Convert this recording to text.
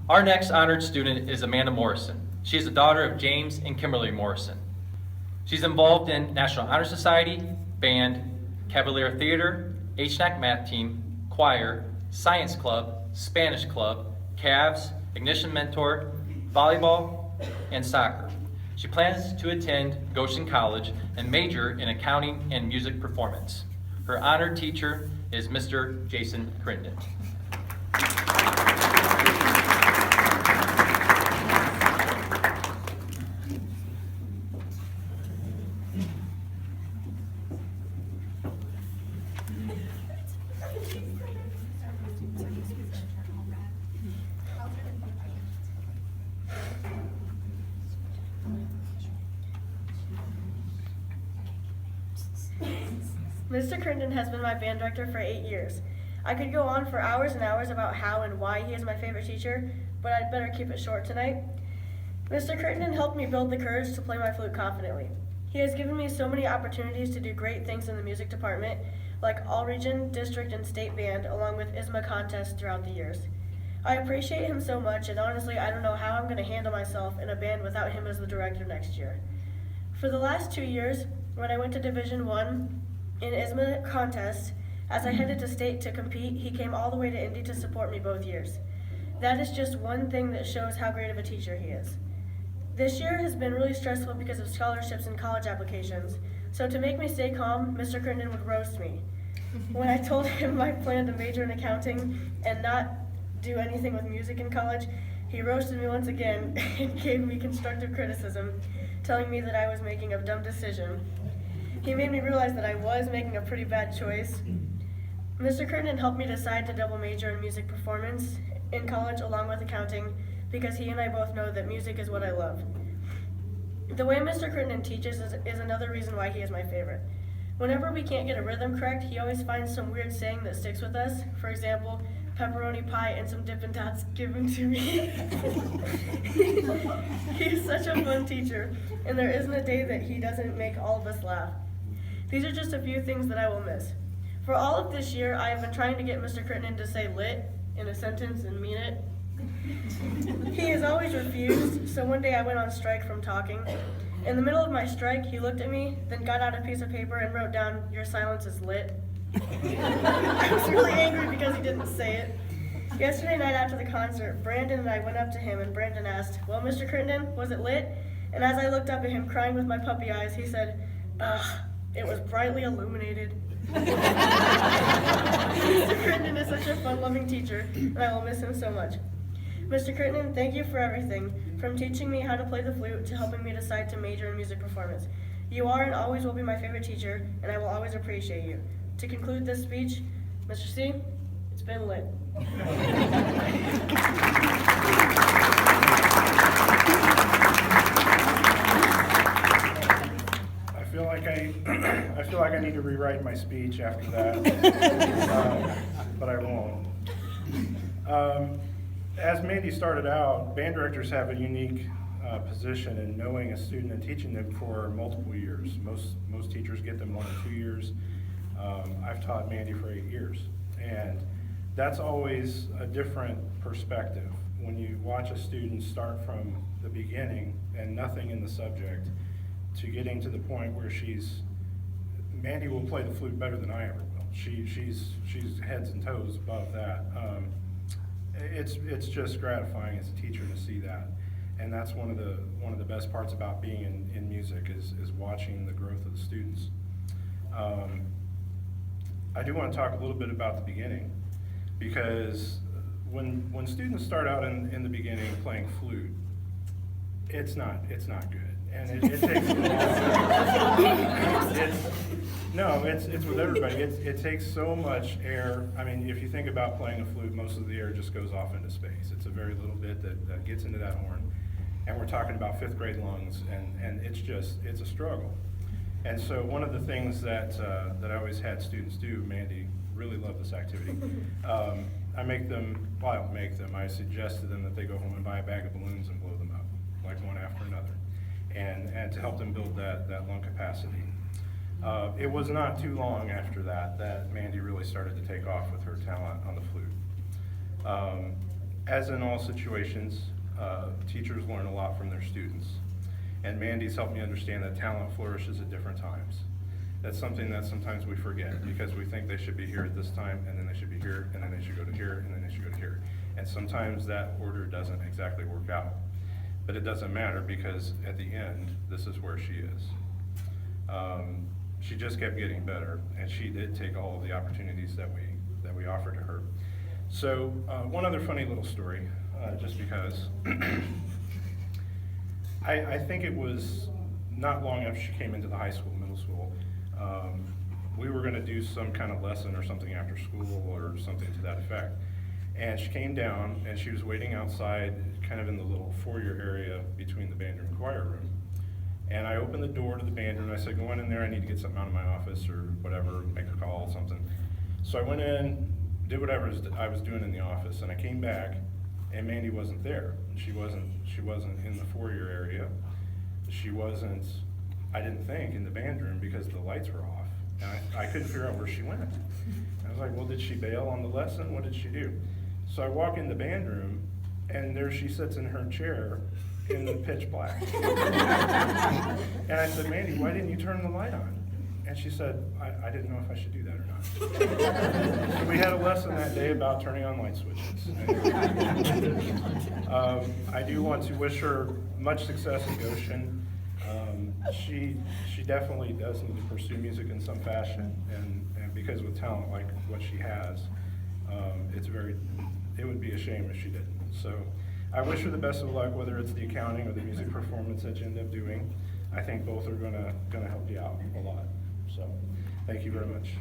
Our next honored student is Amanda Morrison. She is the daughter of James and Kimberly Morrison. She's involved in National Honor Society, band, Cavalier Theater, HNAC math team, choir, science club, Spanish club, Cavs, Ignition Mentor, volleyball, and soccer. She plans to attend Goshen College and major in accounting and music performance. Her honored teacher is Mr. Jason Crittendon. Mr. Crittendon has been my band director for 8 years. I could go on for hours and hours about how and why he is my favorite teacher, but I'd better keep it short tonight. Mr. Crittendon helped me build the courage to play my flute confidently. He has given me so many opportunities to do great things in the music department, like all-region, district, and state band, along with ISMA contests throughout the years. I appreciate him so much, and honestly, I don't know how I'm going to handle myself in a band without him as the director next year. For the last 2 years, when I went to Division I in ISMA contests, as I headed to state to compete, he came all the way to Indy to support me both years. That is just one thing that shows how great of a teacher he is. This year has been really stressful because of scholarships and college applications, so to make me stay calm, Mr. Crittendon would roast me. When I told him my plan to major in accounting and not do anything with music in college, he roasted me once again and gave me constructive criticism, telling me that I was making a dumb decision. He made me realize that I was making a pretty bad choice. Mr. Crittendon helped me decide to double major in music performance in college along with accounting because he and I both know that music is what I love. The way Mr. Crittendon teaches is another reason why he is my favorite. Whenever we can't get a rhythm correct, he always finds some weird saying that sticks with us. For example, pepperoni pie and some Dippin' Dots given to me. He is such a fun teacher, and there isn't a day that he doesn't make all of us laugh. These are just a few things that I will miss. For all of this year, I have been trying to get Mr. Crittendon to say lit in a sentence and mean it. He has always refused, so one day I went on strike from talking. In the middle of my strike, he looked at me, then got out a piece of paper and wrote down, "Your silence is lit." I was really angry because he didn't say it. Yesterday night after the concert, Brandon and I went up to him and Brandon asked, "Well, Mr. Crittendon, was it lit?" And as I looked up at him crying with my puppy eyes, he said, "Ugh, it was brightly illuminated." Mr. Crittendon is such a fun-loving teacher, and I will miss him so much. Mr. Crittendon, thank you for everything, from teaching me how to play the flute to helping me decide to major in music performance. You are and always will be my favorite teacher, and I will always appreciate you. To conclude this speech, Mr. C, it's been lit. I feel like I need to rewrite my speech after that, but I won't. As Mandy started out, band directors have a unique position in knowing a student and teaching them for multiple years. Most teachers get them 1 or 2 years. I've taught Mandy for 8 years, and that's always a different perspective. When you watch a student start from the beginning and nothing in the subject to getting to the point where Mandy will play the flute better than I ever will. She's heads and toes above that. It's just gratifying as a teacher to see that, and that's one of the best parts about being in music is watching the growth of the students. I do want to talk a little bit about the beginning, because when students start out in the beginning playing flute, it's not good. And it takes it's with everybody. It takes so much air. I mean, if you think about playing a flute, most of the air just goes off into space. It's a very little bit that gets into that horn. And we're talking about 5th grade lungs, and it's a struggle. And so one of the things that I always had students do, Mandy really loved this activity. I suggest to them that they go home and buy a bag of balloons and blow them up, like one after another. And to help them build that lung capacity. It was not too long after that Mandy really started to take off with her talent on the flute. as in all situations, teachers learn a lot from their students. And Mandy's helped me understand that talent flourishes at different times. That's something that sometimes we forget because we think they should be here at this time, and then they should be here, and then they should go to here, and then they should go to here. And sometimes that order doesn't exactly work out. But it doesn't matter because at the end, this is where she is. She just kept getting better, and she did take all of the opportunities that we offered to her. So one other funny little story, just because. I think it was not long after she came into the high school, middle school, we were gonna do some kind of lesson or something after school or something to that effect. And she came down and she was waiting outside, kind of in the little foyer area between the band room and choir room. And I opened the door to the band room and I said, go on in there, I need to get something out of my office or whatever, make a call, something. So I went in, did whatever I was doing in the office, and I came back and Mandy wasn't there. She wasn't in the foyer area. She wasn't, I didn't think, in the band room because the lights were off. And I couldn't figure out where she went. I was like, well, did she bail on the lesson? What did she do? So I walk in the band room, and there she sits in her chair in the pitch black. And I said, Mandy, why didn't you turn the light on? And she said, I didn't know if I should do that or not. So we had a lesson that day about turning on light switches. I do want to wish her much success in Goshen. She definitely does need to pursue music in some fashion, and because with talent like what she has, it would be a shame if she didn't. So I wish her the best of luck, whether it's the accounting or the music performance that you end up doing. I think both are gonna help you out a lot. So thank you very much.